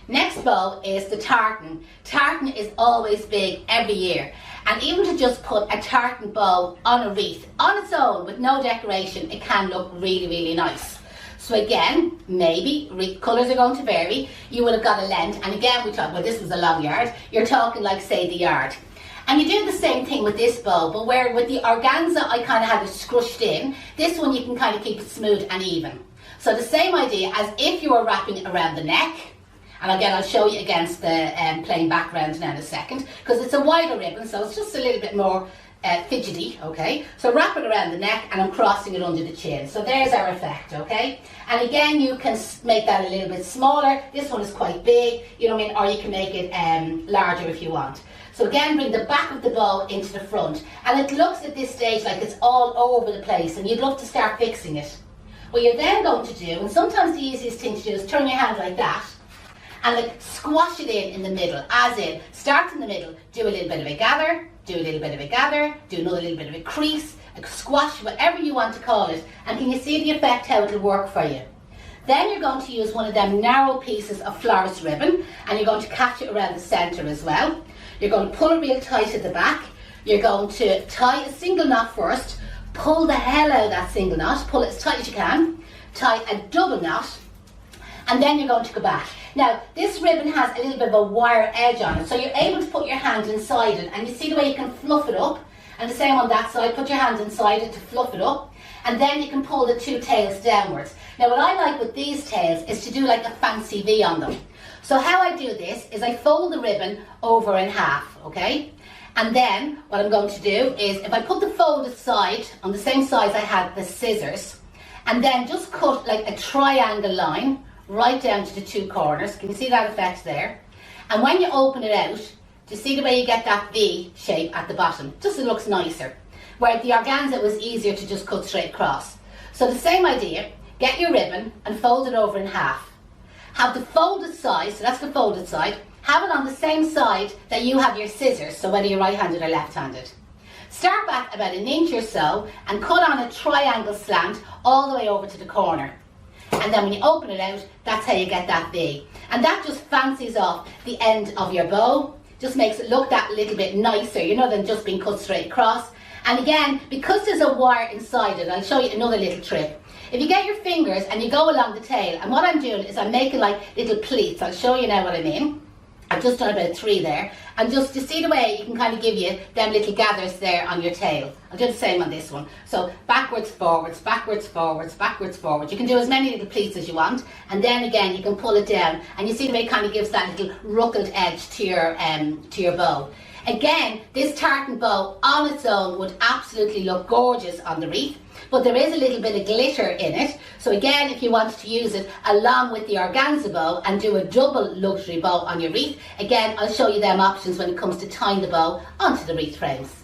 Next bow is the tartan. Tartan is always big every year. And even to just put a tartan bow on a wreath, on its own, with no decoration, it can look really, really nice. So again, maybe wreath colours are going to vary. You will have got a length, and again we talk, well, this was a long yard. You're talking like, say, the yard. And you do the same thing with this bow, but where with the organza I kind of had it scrushed in, this one you can kind of keep it smooth and even. So the same idea as if you were wrapping it around the neck. And again, I'll show you against the plain background now in a second, because it's a wider ribbon, so it's just a little bit more fidgety, okay? So wrap it around the neck, and I'm crossing it under the chin. So there's our effect, okay? And again, you can make that a little bit smaller. This one is quite big, you know what I mean? Or you can make it larger if you want. So again, bring the back of the bow into the front. And it looks at this stage like it's all over the place, and you'd love to start fixing it. What you're then going to do, and sometimes the easiest thing to do, is turn your hand like that, and like squash it in the middle, as in, start in the middle, do a little bit of a gather, do a little bit of a gather, do another little bit of a crease, a squash, whatever you want to call it, and can you see the effect, how it'll work for you? Then you're going to use one of them narrow pieces of florist ribbon, and you're going to catch it around the centre as well. You're going to pull it real tight at the back, you're going to tie a single knot first, pull the hell out of that single knot, pull it as tight as you can, tie a double knot, and then you're going to go back. Now, this ribbon has a little bit of a wire edge on it, so you're able to put your hand inside it, and you see the way you can fluff it up, and the same on that side, put your hand inside it to fluff it up, and then you can pull the two tails downwards. Now, what I like with these tails is to do like a fancy V on them. So how I do this is I fold the ribbon over in half, okay? And then what I'm going to do is, if I put the folded side on the same size I had the scissors, and then just cut like a triangle line right down to the two corners. Can you see that effect there? And when you open it out, do you see the way you get that V shape at the bottom? Just it looks nicer. Where the organza it was easier to just cut straight across. So the same idea, get your ribbon and fold it over in half. Have the folded side, so that's the folded side, have it on the same side that you have your scissors, so whether you're right-handed or left-handed. Start back about an inch or so and cut on a triangle slant all the way over to the corner. And then when you open it out, that's how you get that V. And that just fancies off the end of your bow, just makes it look that little bit nicer, you know, than just being cut straight across. And again, because there's a wire inside it, I'll show you another little trick. If you get your fingers and you go along the tail, and what I'm doing is I'm making like little pleats. I'll show you now what I mean. I've just done about 3 there, and just to see the way you can kind of give you them little gathers there on your tail. I'll do the same on this one. So backwards, forwards, backwards, forwards, backwards, forwards. You can do as many little pleats as you want, and then again you can pull it down, and you see the way it kind of gives that little ruffled edge to your bow. Again, this tartan bow on its own would absolutely look gorgeous on the wreath, but there is a little bit of glitter in it. So again, if you wanted to use it along with the organza bow and do a double luxury bow on your wreath, again, I'll show you them options when it comes to tying the bow onto the wreath frames.